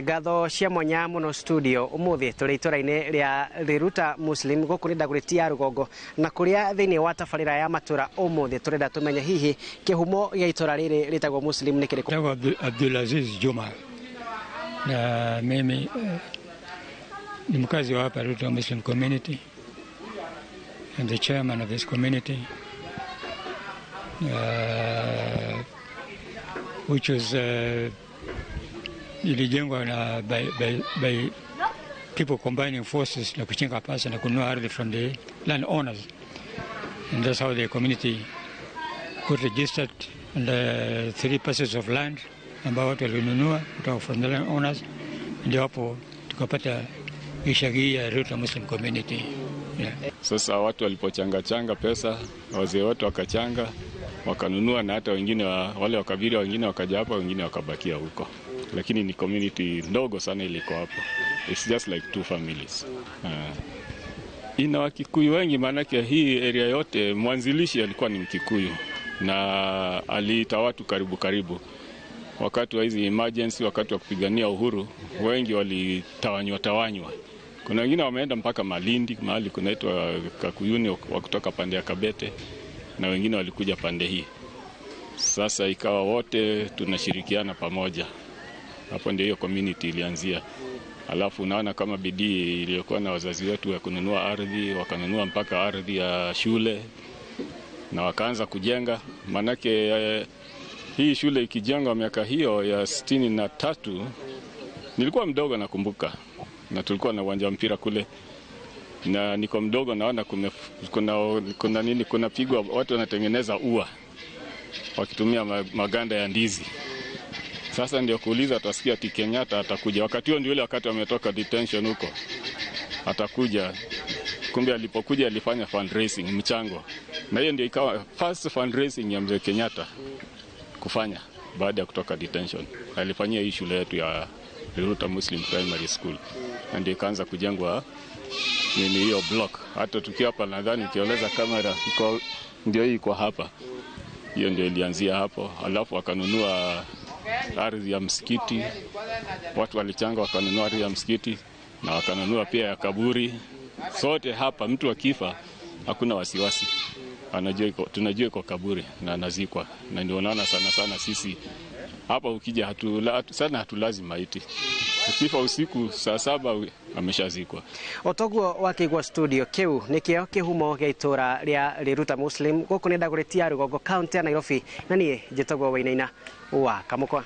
Gatho cia mwanya muno studio umuthi turi ituraine ria Riruta Muslim gukurida guretia rugongo na kuria thiini wa tafarira ya matura umuthi turida tumenya hihi kihumo gia itura riri ritagwo Muslim ni kiriko. Abdulaziz Juma na mimi ni mkazi wa hapa Riruta Muslim community and the chairman of this community which was ilijengwa na by people combining forces na kuchenga pesa na kununua ardhi from the land owners, and that's how the community got registered, and 3 parcels of land ambao watu walinunua kutoka from the land owners, ndio hapo tukapata ishagi ya Riruta Muslim community. Yeah. Sasa watu walipochanga pesa, wazee wote wakachanga wakanunua, na hata wengine wale wakabila wengine wakaja hapa, wengine wakabakia huko, lakini ni community ndogo sana iliko hapo. It's just like 2 families. Ina Wakikuyu wengi, maana hii area yote mwanzilishi alikuwa ni Mkikuyu na aliita watu karibu. Wakati wa hizi emergency, wakati wa kupigania uhuru, wengi walitawanywa. Kuna wengine wameenda mpaka Malindi, mahali kunaitwa Kakuyuni, wa kutoka pande ya Kabete, na wengine walikuja pande hii. Sasa ikawa wote tunashirikiana pamoja. Hapo ndio hiyo community ilianzia. Alafu unaona kama bidii iliyokuwa na wazazi wetu ya kununua ardhi, wakanunua mpaka ardhi ya shule na wakaanza kujenga. Manake hii shule ikijengwa miaka hiyo ya 63, nilikuwa mdogo nakumbuka, na tulikuwa na uwanja mpira kule, na niko mdogo naona kuna pigwa, watu wanatengeneza ua wakitumia maganda ya ndizi. Sasa ndio kuuliza, tutasikia ati Kenyatta atakuja. Wakati huo ndio ile wakati wametoka detention huko, atakuja. Kumbe alipokuja alifanya fundraising, mchango, na hiyo ndio ikawa first fundraising ya Mzee Kenyatta kufanya baada ya kutoka detention. Alifanyia hii shule yetu ya Riruta Muslim Primary School, na ndio ikaanza kujengwa hiyo block. Hata tukiwa hapa nadhani ukioleza kamera ndio hii kwa hapa, hiyo ndio ilianzia hapo. Alafu wakanunua ardhi ya msikiti, watu walichanga wakanunua ardhi ya msikiti, na wakanunua pia ya kaburi. Sote hapa mtu akifa hakuna wasiwasi, tunajua iko kaburi na anazikwa, na ndio unaona sana sisi hapa ukija hatulazi maiti. Ukifa usiku saa 7 ameshazikwa. Otoguo wakigwa studio kiu nikio kihumo gia itura ria Riruta Muslim guku nenda guretia rugongo county ya Nairobi, na nie njitagwo Wainaina wa Kamukwa.